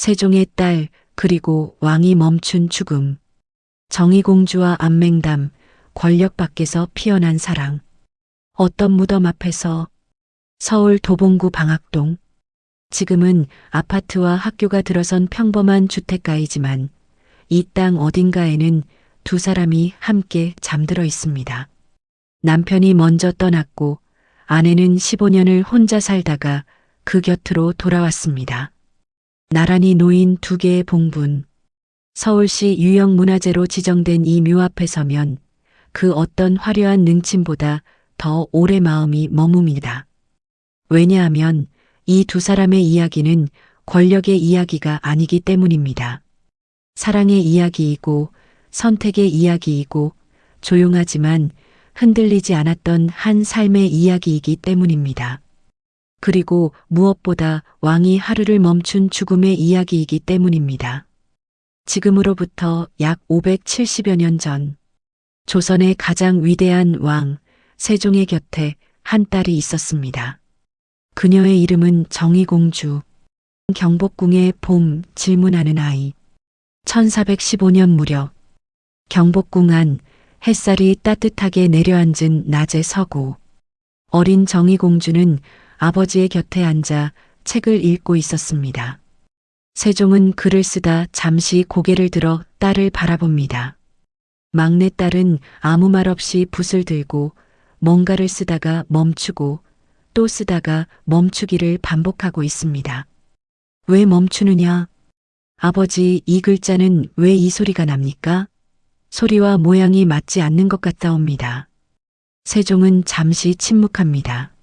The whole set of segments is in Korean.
세종의 딸, 그리고 왕이 멈춘 죽음. 정의공주와 안맹담, 권력 밖에서 피어난 사랑. 어떤 무덤 앞에서. 서울 도봉구 방학동. 지금은 아파트와 학교가 들어선 평범한 주택가이지만 이 땅 어딘가에는 두 사람이 함께 잠들어 있습니다. 남편이 먼저 떠났고 아내는 15년을 혼자 살다가 그 곁으로 돌아왔습니다. 나란히 놓인 두 개의 봉분. 서울시 유형문화재로 지정된 이 묘 앞에 서면 그 어떤 화려한 능침보다 더 오래 마음이 머뭅니다. 왜냐하면 이 두 사람의 이야기는 권력의 이야기가 아니기 때문입니다. 사랑의 이야기이고 선택의 이야기이고 조용하지만 흔들리지 않았던 한 삶의 이야기이기 때문입니다. 그리고 무엇보다 왕이 하루를 멈춘 죽음의 이야기이기 때문입니다. 지금으로부터 약 570여 년 전, 조선의 가장 위대한 왕, 세종의 곁에 한 딸이 있었습니다. 그녀의 이름은 정의공주. 경복궁의 봄 질문하는 아이. 1415년 무렵, 경복궁 안 햇살이 따뜻하게 내려앉은 낮의 서구. 어린 정의공주는 아버지의 곁에 앉아 책을 읽고 있었습니다. 세종은 글을 쓰다 잠시 고개를 들어 딸을 바라봅니다. 막내딸은 아무 말 없이 붓을 들고 뭔가를 쓰다가 멈추고 또 쓰다가 멈추기를 반복하고 있습니다. 왜 멈추느냐? 아버지, 이 글자는 왜 이 소리가 납니까? 소리와 모양이 맞지 않는 것 같다옵니다. 세종은 잠시 침묵합니다.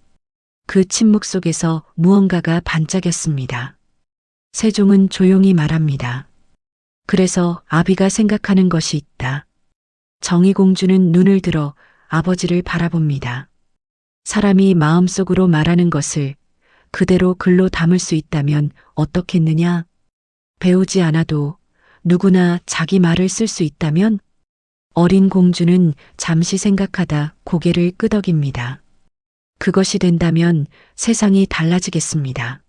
그 침묵 속에서 무언가가 반짝였습니다. 세종은 조용히 말합니다. 그래서 아비가 생각하는 것이 있다. 정의공주는 눈을 들어 아버지를 바라봅니다. 사람이 마음속으로 말하는 것을 그대로 글로 담을 수 있다면 어떻겠느냐? 배우지 않아도 누구나 자기 말을 쓸 수 있다면? 어린 공주는 잠시 생각하다 고개를 끄덕입니다. 그것이 된다면 세상이 달라지겠습니다.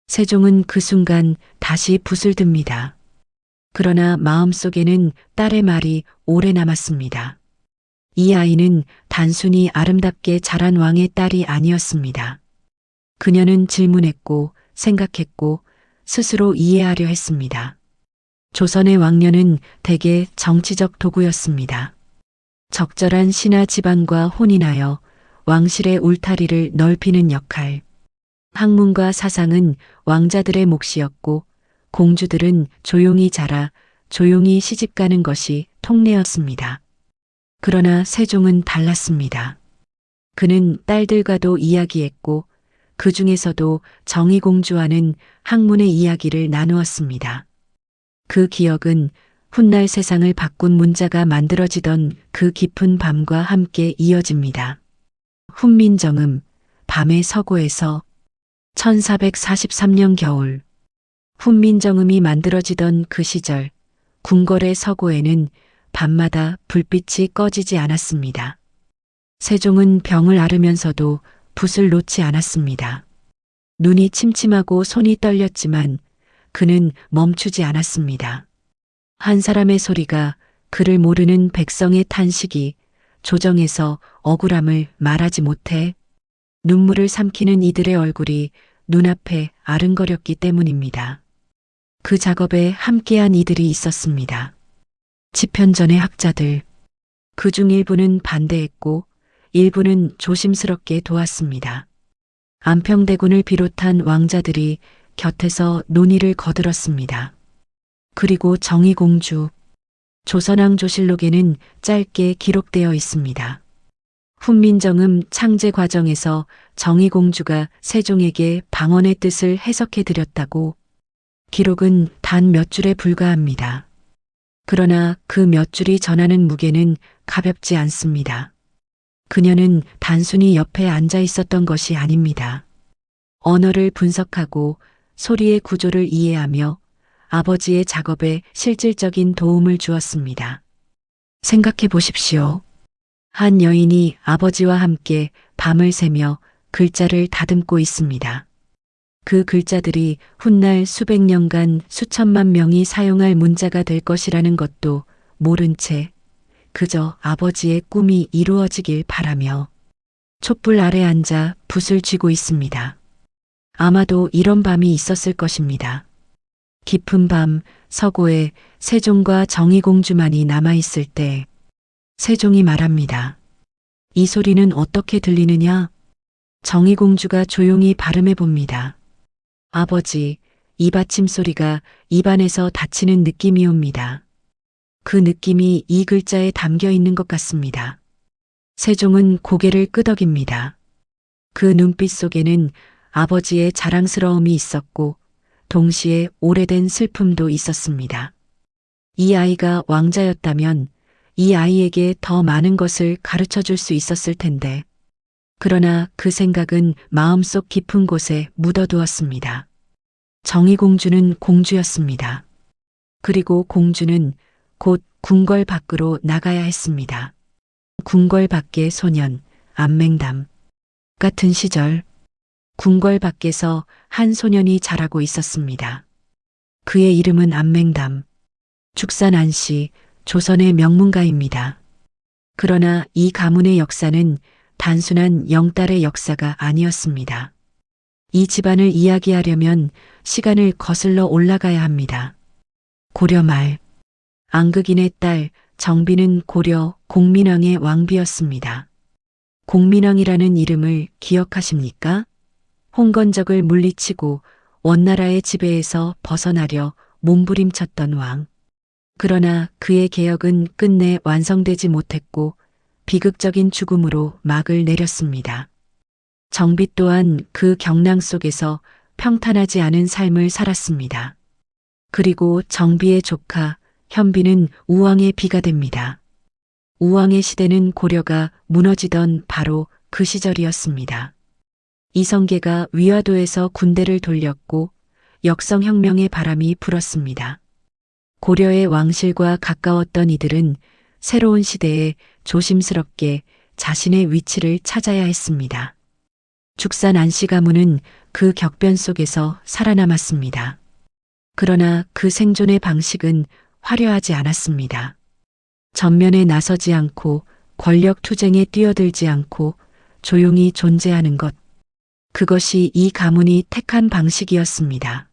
세종은 그 순간 다시 붓을 듭니다. 그러나 마음속에는 딸의 말이 오래 남았습니다. 이 아이는 단순히 아름답게 자란 왕의 딸이 아니었습니다. 그녀는 질문했고 생각했고 스스로 이해하려 했습니다. 조선의 왕녀는 대개 정치적 도구였습니다. 적절한 신하 집안과 혼인하여 왕실의 울타리를 넓히는 역할. 학문과 사상은 왕자들의 몫이었고 공주들은 조용히 자라 조용히 시집가는 것이 통례였습니다. 그러나 세종은 달랐습니다. 그는 딸들과도 이야기했고 그 중에서도 정의공주와는 학문의 이야기를 나누었습니다. 그 기억은 훗날 세상을 바꾼 문자가 만들어지던 그 깊은 밤과 함께 이어집니다. 훈민정음, 밤의 서고에서. 1443년 겨울. 훈민정음이 만들어지던 그 시절, 궁궐의 서고에는 밤마다 불빛이 꺼지지 않았습니다. 세종은 병을 앓으면서도 붓을 놓지 않았습니다. 눈이 침침하고 손이 떨렸지만 그는 멈추지 않았습니다. 한 사람의 소리가 그를 모르는 백성의 탄식이 조정에서 억울함을 말하지 못해 눈물을 삼키는 이들의 얼굴이 눈앞에 아른거렸기 때문입니다. 그 작업에 함께한 이들이 있었습니다. 집현전의 학자들. 그중 일부는 반대했고 일부는 조심스럽게 도왔습니다. 안평대군을 비롯한 왕자들이 곁에서 논의를 거들었습니다. 그리고 정의공주. 조선왕조실록에는 짧게 기록되어 있습니다. 훈민정음 창제 과정에서 정의공주가 세종에게 방언의 뜻을 해석해 드렸다고. 기록은 단 몇 줄에 불과합니다. 그러나 그 몇 줄이 전하는 무게는 가볍지 않습니다. 그녀는 단순히 옆에 앉아 있었던 것이 아닙니다. 언어를 분석하고 소리의 구조를 이해하며 아버지의 작업에 실질적인 도움을 주었습니다. 생각해 보십시오. 한 여인이 아버지와 함께 밤을 새며 글자를 다듬고 있습니다. 그 글자들이 훗날 수백 년간 수천만 명이 사용할 문자가 될 것이라는 것도 모른 채 그저 아버지의 꿈이 이루어지길 바라며 촛불 아래 앉아 붓을 쥐고 있습니다. 아마도 이런 밤이 있었을 것입니다. 깊은 밤 서고에 세종과 정의공주만이 남아있을 때 세종이 말합니다. 이 소리는 어떻게 들리느냐? 정의공주가 조용히 발음해 봅니다. 아버지, 이 받침 소리가 입안에서 닫히는 느낌이 옵니다. 그 느낌이 이 글자에 담겨 있는 것 같습니다. 세종은 고개를 끄덕입니다. 그 눈빛 속에는 아버지의 자랑스러움이 있었고 동시에 오래된 슬픔도 있었습니다. 이 아이가 왕자였다면 이 아이에게 더 많은 것을 가르쳐 줄 수 있었을 텐데 그러나 그 생각은 마음속 깊은 곳에 묻어두었습니다. 정의공주는 공주였습니다. 그리고 공주는 곧 궁궐 밖으로 나가야 했습니다. 궁궐 밖의 소년, 안맹담 같은 시절 궁궐 밖에서 한 소년이 자라고 있었습니다. 그의 이름은 안맹담, 죽산 안씨, 조선의 명문가입니다. 그러나 이 가문의 역사는 단순한 영달의 역사가 아니었습니다. 이 집안을 이야기하려면 시간을 거슬러 올라가야 합니다. 고려 말, 안극인의 딸 정비는 고려 공민왕의 왕비였습니다. 공민왕이라는 이름을 기억하십니까? 홍건적을 물리치고 원나라의 지배에서 벗어나려 몸부림쳤던 왕. 그러나 그의 개혁은 끝내 완성되지 못했고 비극적인 죽음으로 막을 내렸습니다. 정비 또한 그 경랑 속에서 평탄하지 않은 삶을 살았습니다. 그리고 정비의 조카 현비는 우왕의 비가 됩니다. 우왕의 시대는 고려가 무너지던 바로 그 시절이었습니다. 이성계가 위화도에서 군대를 돌렸고 역성혁명의 바람이 불었습니다. 고려의 왕실과 가까웠던 이들은 새로운 시대에 조심스럽게 자신의 위치를 찾아야 했습니다. 죽산 안씨 가문은 그 격변 속에서 살아남았습니다. 그러나 그 생존의 방식은 화려하지 않았습니다. 전면에 나서지 않고 권력 투쟁에 뛰어들지 않고 조용히 존재하는 것. 그것이 이 가문이 택한 방식이었습니다.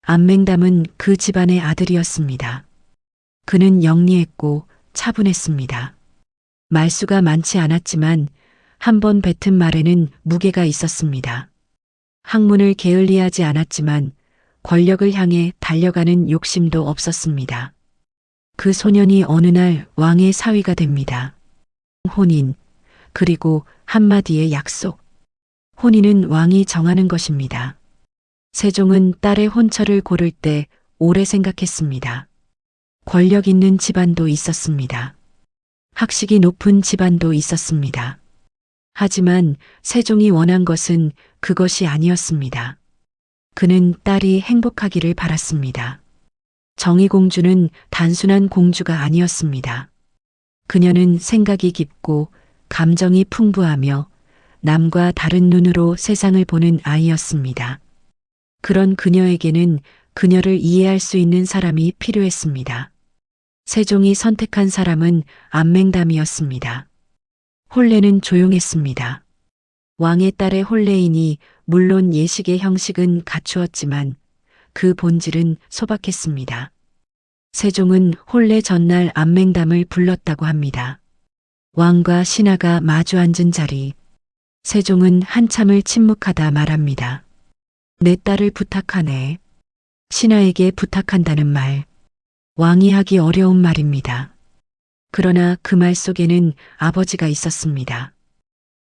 안맹담은 그 집안의 아들이었습니다. 그는 영리했고 차분했습니다. 말수가 많지 않았지만 한 번 뱉은 말에는 무게가 있었습니다. 학문을 게을리하지 않았지만 권력을 향해 달려가는 욕심도 없었습니다. 그 소년이 어느 날 왕의 사위가 됩니다. 혼인, 그리고 한마디의 약속. 혼인은 왕이 정하는 것입니다. 세종은 딸의 혼처를 고를 때 오래 생각했습니다. 권력 있는 집안도 있었습니다. 학식이 높은 집안도 있었습니다. 하지만 세종이 원한 것은 그것이 아니었습니다. 그는 딸이 행복하기를 바랐습니다. 정의공주는 단순한 공주가 아니었습니다. 그녀는 생각이 깊고 감정이 풍부하며 남과 다른 눈으로 세상을 보는 아이였습니다. 그런 그녀에게는 그녀를 이해할 수 있는 사람이 필요했습니다. 세종이 선택한 사람은 안맹담이었습니다. 혼례는 조용했습니다. 왕의 딸의 혼례이니 물론 예식의 형식은 갖추었지만 그 본질은 소박했습니다. 세종은 혼례 전날 안맹담을 불렀다고 합니다. 왕과 신하가 마주 앉은 자리. 세종은 한참을 침묵하다 말합니다. 내 딸을 부탁하네. 신하에게 부탁한다는 말. 왕이 하기 어려운 말입니다. 그러나 그 말 속에는 아버지가 있었습니다.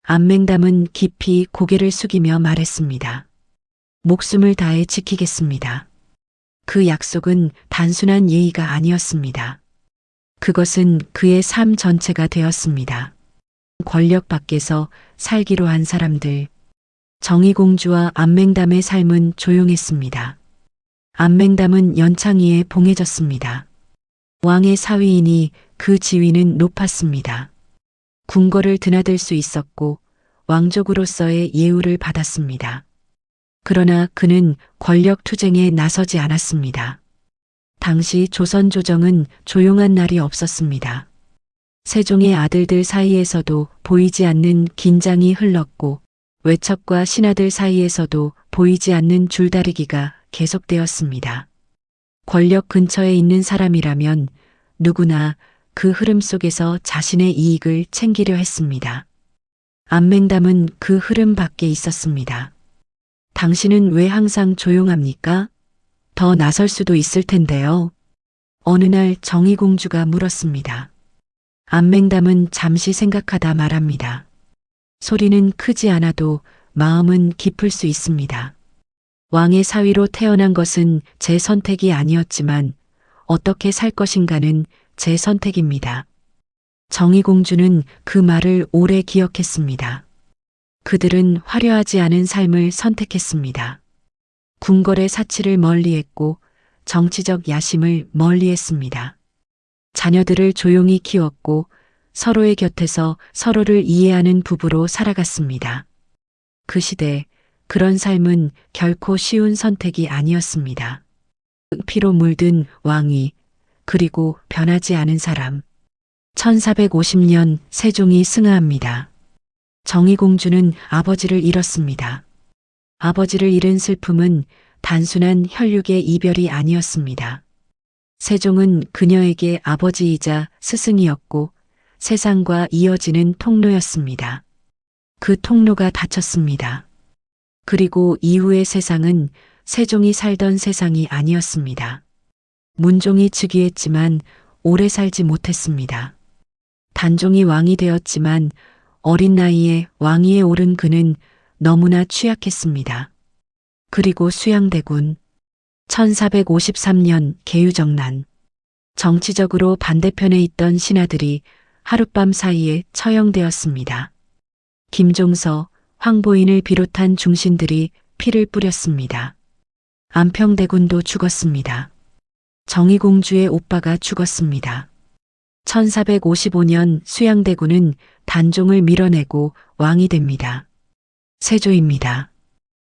안맹담은 깊이 고개를 숙이며 말했습니다. 목숨을 다해 지키겠습니다. 그 약속은 단순한 예의가 아니었습니다. 그것은 그의 삶 전체가 되었습니다. 권력 밖에서 살기로 한 사람들. 정의공주와 안맹담의 삶은 조용했습니다. 안맹담은 연창위에 봉해졌습니다. 왕의 사위이니 그 지위는 높았습니다. 궁궐을 드나들 수 있었고 왕족으로서의 예우를 받았습니다. 그러나 그는 권력 투쟁에 나서지 않았습니다. 당시 조선 조정은 조용한 날이 없었습니다. 세종의 아들들 사이에서도 보이지 않는 긴장이 흘렀고 외척과 신하들 사이에서도 보이지 않는 줄다리기가 계속되었습니다. 권력 근처에 있는 사람이라면 누구나 그 흐름 속에서 자신의 이익을 챙기려 했습니다. 안맹담은 그 흐름 밖에 있었습니다. 당신은 왜 항상 조용합니까? 더 나설 수도 있을 텐데요. 어느 날 정의공주가 물었습니다. 안맹담은 잠시 생각하다 말합니다. 소리는 크지 않아도 마음은 깊을 수 있습니다. 왕의 사위로 태어난 것은 제 선택이 아니었지만 어떻게 살 것인가는 제 선택입니다. 정의공주는 그 말을 오래 기억했습니다. 그들은 화려하지 않은 삶을 선택했습니다. 궁궐의 사치를 멀리했고 정치적 야심을 멀리했습니다. 자녀들을 조용히 키웠고 서로의 곁에서 서로를 이해하는 부부로 살아갔습니다. 그 시대 그런 삶은 결코 쉬운 선택이 아니었습니다. 피로 물든 왕위, 그리고 변하지 않은 사람. 1450년 세종이 승하합니다. 정의공주는 아버지를 잃었습니다. 아버지를 잃은 슬픔은 단순한 혈육의 이별이 아니었습니다. 세종은 그녀에게 아버지이자 스승이었고 세상과 이어지는 통로였습니다. 그 통로가 닫혔습니다. 그리고 이후의 세상은 세종이 살던 세상이 아니었습니다. 문종이 즉위했지만 오래 살지 못했습니다. 단종이 왕이 되었지만 어린 나이에 왕위에 오른 그는 너무나 취약했습니다. 그리고 수양대군 1453년 개유정난. 정치적으로 반대편에 있던 신하들이 하룻밤 사이에 처형되었습니다. 김종서, 황보인을 비롯한 중신들이 피를 뿌렸습니다. 안평대군도 죽었습니다. 정의공주의 오빠가 죽었습니다. 1455년 수양대군은 단종을 밀어내고 왕이 됩니다. 세조입니다.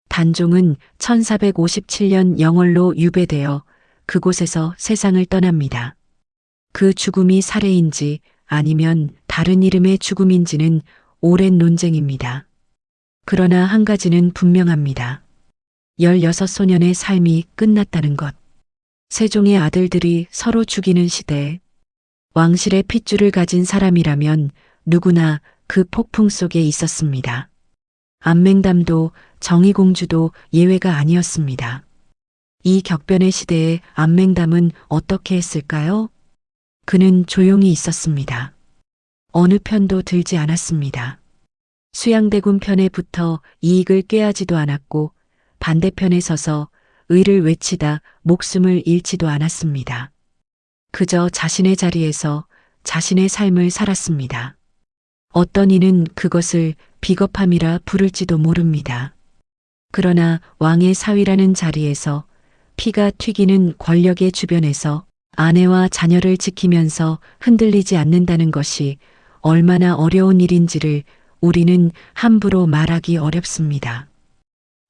단종은 1457년 영월로 유배되어 그곳에서 세상을 떠납니다. 그 죽음이 살해인지 아니면 다른 이름의 죽음인지는 오랜 논쟁입니다. 그러나 한 가지는 분명합니다. 16소년의 삶이 끝났다는 것. 세종의 아들들이 서로 죽이는 시대에 왕실의 핏줄을 가진 사람이라면 누구나 그 폭풍 속에 있었습니다. 안맹담도 정의공주도 예외가 아니었습니다. 이 격변의 시대에 안맹담은 어떻게 했을까요? 그는 조용히 있었습니다. 어느 편도 들지 않았습니다. 수양대군 편에 붙어 이익을 꾀하지도 않았고 반대편에 서서 의를 외치다 목숨을 잃지도 않았습니다. 그저 자신의 자리에서 자신의 삶을 살았습니다. 어떤 이는 그것을 비겁함이라 부를지도 모릅니다. 그러나 왕의 사위라는 자리에서 피가 튀기는 권력의 주변에서 아내와 자녀를 지키면서 흔들리지 않는다는 것이 얼마나 어려운 일인지를 우리는 함부로 말하기 어렵습니다.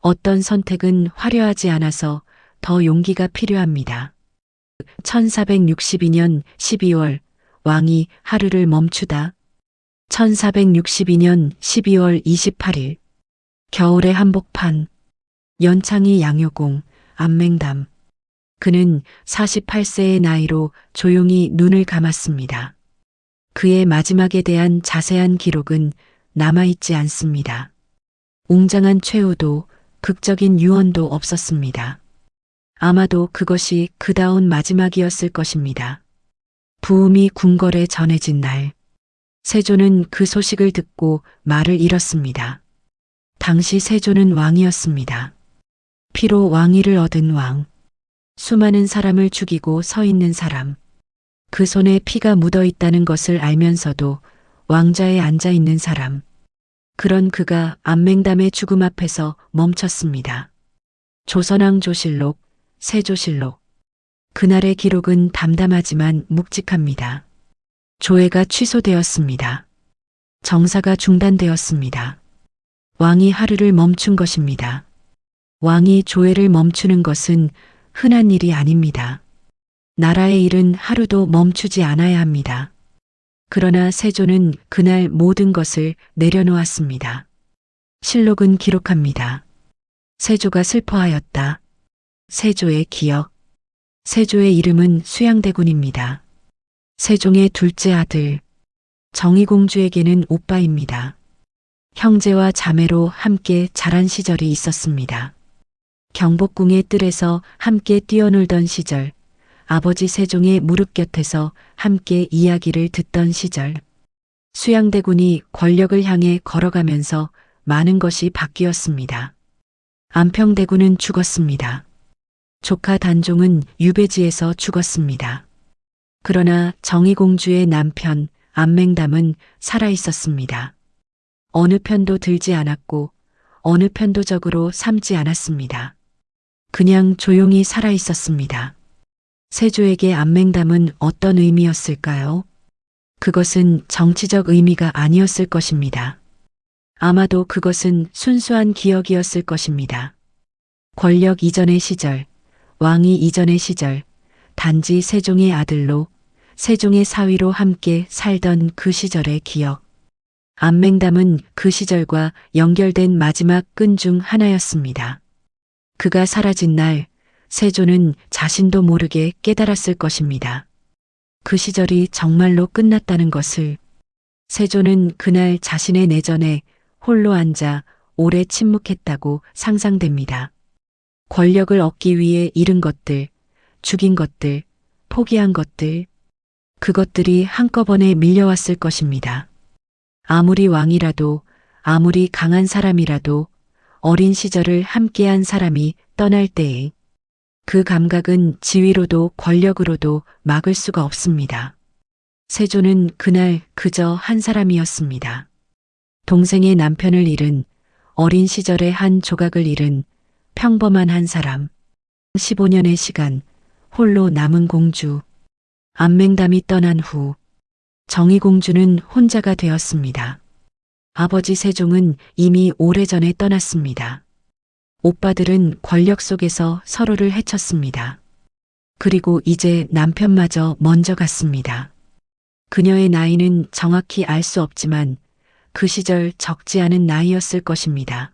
어떤 선택은 화려하지 않아서 더 용기가 필요합니다. 1462년 12월 왕이 하루를 멈추다. 1462년 12월 28일 겨울의 한복판. 연창이 양효공, 안맹담. 그는 48세의 나이로 조용히 눈을 감았습니다. 그의 마지막에 대한 자세한 기록은 남아있지 않습니다. 웅장한 최후도 극적인 유언도 없었습니다. 아마도 그것이 그다운 마지막이었을 것입니다. 부음이 궁궐에 전해진 날, 세조는 그 소식을 듣고 말을 잃었습니다. 당시 세조는 왕이었습니다. 피로 왕위를 얻은 왕, 수많은 사람을 죽이고 서 있는 사람, 그 손에 피가 묻어 있다는 것을 알면서도 왕좌에 앉아 있는 사람, 그런 그가 안맹담의 죽음 앞에서 멈췄습니다. 조선왕조실록, 세조실록. 그날의 기록은 담담하지만 묵직합니다. 조회가 취소되었습니다. 정사가 중단되었습니다. 왕이 하루를 멈춘 것입니다. 왕이 조회를 멈추는 것은 흔한 일이 아닙니다. 나라의 일은 하루도 멈추지 않아야 합니다. 그러나 세조는 그날 모든 것을 내려놓았습니다. 실록은 기록합니다. 세조가 슬퍼하였다. 세조의 기억. 세조의 이름은 수양대군입니다. 세종의 둘째 아들. 정의공주에게는 오빠입니다. 형제와 자매로 함께 자란 시절이 있었습니다. 경복궁의 뜰에서 함께 뛰어놀던 시절, 아버지 세종의 무릎 곁에서 함께 이야기를 듣던 시절, 수양대군이 권력을 향해 걸어가면서 많은 것이 바뀌었습니다. 안평대군은 죽었습니다. 조카 단종은 유배지에서 죽었습니다. 그러나 정의공주의 남편 안맹담은 살아 있었습니다. 어느 편도 들지 않았고 어느 편도 적으로 삼지 않았습니다. 그냥 조용히 살아 있었습니다. 세조에게 안맹담은 어떤 의미였을까요? 그것은 정치적 의미가 아니었을 것입니다. 아마도 그것은 순수한 기억이었을 것입니다. 권력 이전의 시절, 왕위 이전의 시절, 단지 세종의 아들로, 세종의 사위로 함께 살던 그 시절의 기억. 안맹담은 그 시절과 연결된 마지막 끈 중 하나였습니다. 그가 사라진 날, 세조는 자신도 모르게 깨달았을 것입니다. 그 시절이 정말로 끝났다는 것을. 세조는 그날 자신의 내전에 홀로 앉아 오래 침묵했다고 상상됩니다. 권력을 얻기 위해 잃은 것들, 죽인 것들, 포기한 것들, 그것들이 한꺼번에 밀려왔을 것입니다. 아무리 왕이라도, 아무리 강한 사람이라도 어린 시절을 함께한 사람이 떠날 때에 그 감각은 지위로도 권력으로도 막을 수가 없습니다. 세조는 그날 그저 한 사람이었습니다. 동생의 남편을 잃은, 어린 시절의 한 조각을 잃은 평범한 한 사람. 15년의 시간, 홀로 남은 공주. 안맹담이 떠난 후 정의공주는 혼자가 되었습니다. 아버지 세종은 이미 오래전에 떠났습니다. 오빠들은 권력 속에서 서로를 해쳤습니다. 그리고 이제 남편마저 먼저 갔습니다. 그녀의 나이는 정확히 알 수 없지만 그 시절 적지 않은 나이였을 것입니다.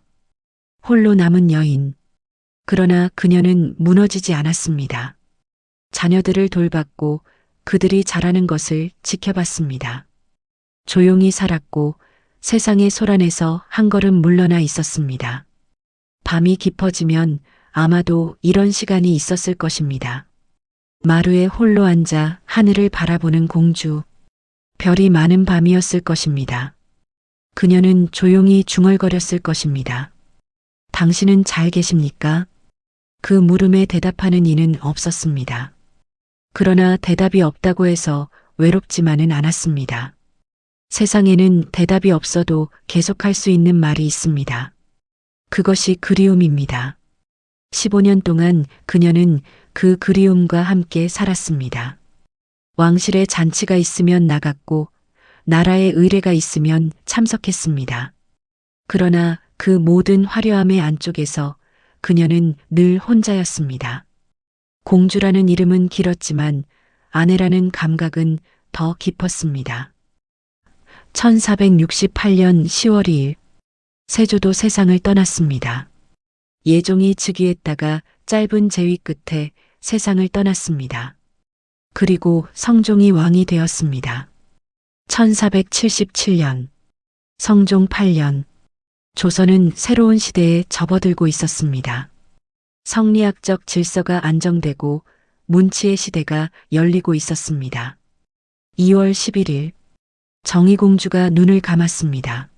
홀로 남은 여인. 그러나 그녀는 무너지지 않았습니다. 자녀들을 돌봤고 그들이 자라는 것을 지켜봤습니다. 조용히 살았고 세상의 소란에서 한 걸음 물러나 있었습니다. 밤이 깊어지면 아마도 이런 시간이 있었을 것입니다. 마루에 홀로 앉아 하늘을 바라보는 공주. 별이 많은 밤이었을 것입니다. 그녀는 조용히 중얼거렸을 것입니다. 당신은 잘 계십니까? 그 물음에 대답하는 이는 없었습니다. 그러나 대답이 없다고 해서 외롭지만은 않았습니다. 세상에는 대답이 없어도 계속할 수 있는 말이 있습니다. 그것이 그리움입니다. 15년 동안 그녀는 그 그리움과 함께 살았습니다. 왕실에 잔치가 있으면 나갔고 나라에 의례가 있으면 참석했습니다. 그러나 그 모든 화려함의 안쪽에서 그녀는 늘 혼자였습니다. 공주라는 이름은 길었지만 아내라는 감각은 더 깊었습니다. 1468년 10월 2일 세조도 세상을 떠났습니다. 예종이 즉위했다가 짧은 재위 끝에 세상을 떠났습니다. 그리고 성종이 왕이 되었습니다. 1477년 성종 8년 조선은 새로운 시대에 접어들고 있었습니다. 성리학적 질서가 안정되고 문치의 시대가 열리고 있었습니다. 2월 11일 정의공주가 눈을 감았습니다.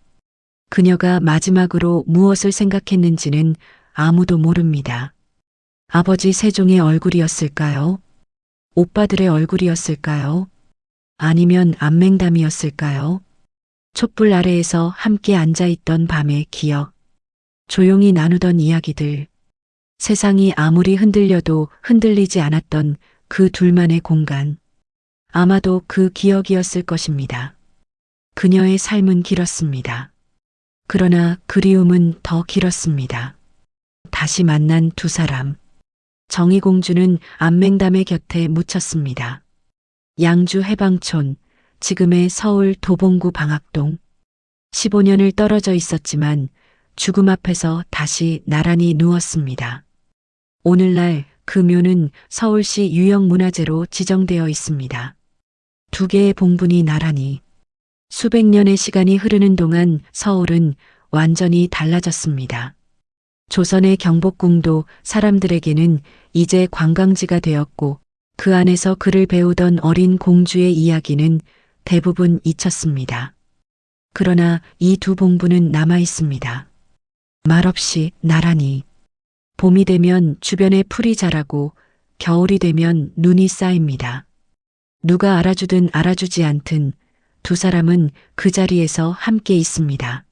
그녀가 마지막으로 무엇을 생각했는지는 아무도 모릅니다. 아버지 세종의 얼굴이었을까요? 오빠들의 얼굴이었을까요? 아니면 안맹담이었을까요? 촛불 아래에서 함께 앉아있던 밤의 기억, 조용히 나누던 이야기들, 세상이 아무리 흔들려도 흔들리지 않았던 그 둘만의 공간, 아마도 그 기억이었을 것입니다. 그녀의 삶은 길었습니다. 그러나 그리움은 더 길었습니다. 다시 만난 두 사람. 정의공주는 안맹담의 곁에 묻혔습니다. 양주 해방촌, 지금의 서울 도봉구 방학동. 15년을 떨어져 있었지만 죽음 앞에서 다시 나란히 누웠습니다. 오늘날 그 묘는 서울시 유형문화재로 지정되어 있습니다. 두 개의 봉분이 나란히. 수백 년의 시간이 흐르는 동안 서울은 완전히 달라졌습니다. 조선의 경복궁도 사람들에게는 이제 관광지가 되었고 그 안에서 글을 배우던 어린 공주의 이야기는 대부분 잊혔습니다. 그러나 이 두 봉분은 남아 있습니다. 말없이 나란히. 봄이 되면 주변에 풀이 자라고 겨울이 되면 눈이 쌓입니다. 누가 알아주든 알아주지 않든 두 사람은 그 자리에서 함께 있습니다.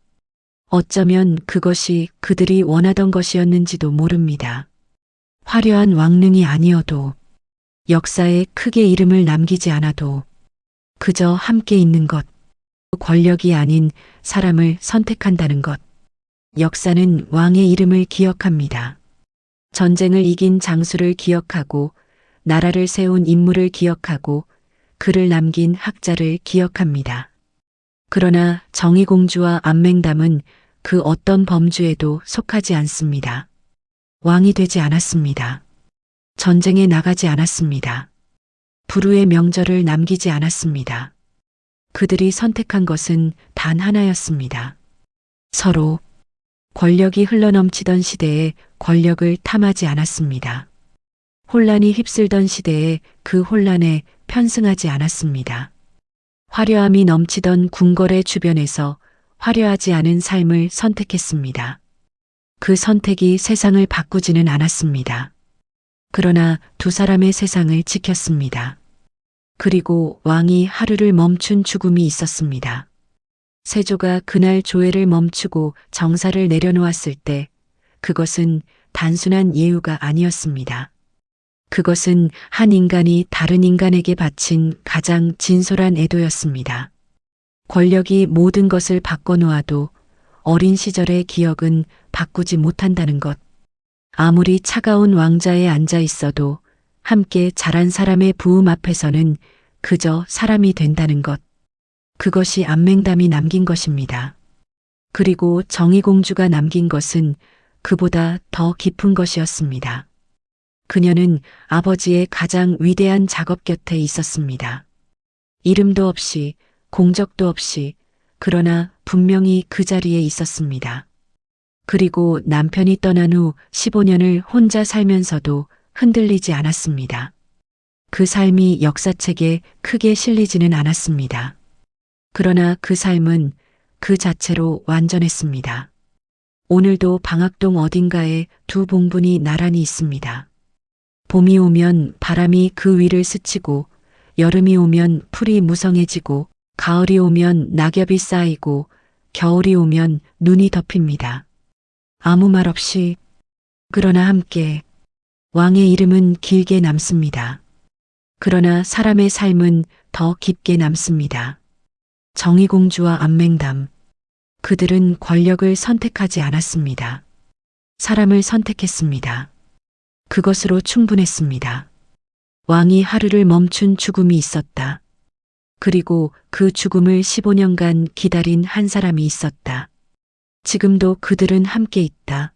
어쩌면 그것이 그들이 원하던 것이었는지도 모릅니다. 화려한 왕릉이 아니어도 역사에 크게 이름을 남기지 않아도 그저 함께 있는 것, 권력이 아닌 사람을 선택한다는 것. 역사는 왕의 이름을 기억합니다. 전쟁을 이긴 장수를 기억하고 나라를 세운 인물을 기억하고 글을 남긴 학자를 기억합니다. 그러나 정의공주와 안맹담은 그 어떤 범주에도 속하지 않습니다. 왕이 되지 않았습니다. 전쟁에 나가지 않았습니다. 불후의 명절을 남기지 않았습니다. 그들이 선택한 것은 단 하나였습니다. 서로 권력이 흘러넘치던 시대에 권력을 탐하지 않았습니다. 혼란이 휩쓸던 시대에 그 혼란에 편승하지 않았습니다. 화려함이 넘치던 궁궐의 주변에서 화려하지 않은 삶을 선택했습니다. 그 선택이 세상을 바꾸지는 않았습니다. 그러나 두 사람의 세상을 지켰습니다. 그리고 왕이 하루를 멈춘 죽음이 있었습니다. 세조가 그날 조회를 멈추고 정사를 내려놓았을 때 그것은 단순한 예우가 아니었습니다. 그것은 한 인간이 다른 인간에게 바친 가장 진솔한 애도였습니다. 권력이 모든 것을 바꿔놓아도 어린 시절의 기억은 바꾸지 못한다는 것. 아무리 차가운 왕자에 앉아 있어도 함께 자란 사람의 부음 앞에서는 그저 사람이 된다는 것. 그것이 안맹담이 남긴 것입니다. 그리고 정의공주가 남긴 것은 그보다 더 깊은 것이었습니다. 그녀는 아버지의 가장 위대한 작업 곁에 있었습니다. 이름도 없이, 공적도 없이, 그러나 분명히 그 자리에 있었습니다. 그리고 남편이 떠난 후 15년을 혼자 살면서도 흔들리지 않았습니다. 그 삶이 역사책에 크게 실리지는 않았습니다. 그러나 그 삶은 그 자체로 완전했습니다. 오늘도 방학동 어딘가에 두 봉분이 나란히 있습니다. 봄이 오면 바람이 그 위를 스치고 여름이 오면 풀이 무성해지고 가을이 오면 낙엽이 쌓이고 겨울이 오면 눈이 덮입니다. 아무 말 없이 그러나 함께 왕의 이름은 길게 남습니다. 그러나 사람의 삶은 더 깊게 남습니다. 정의공주와 안맹담. 그들은 권력을 선택하지 않았습니다. 사람을 선택했습니다. 그것으로 충분했습니다. 왕이 하루를 멈춘 죽음이 있었다. 그리고 그 죽음을 15년간 기다린 한 사람이 있었다. 지금도 그들은 함께 있다.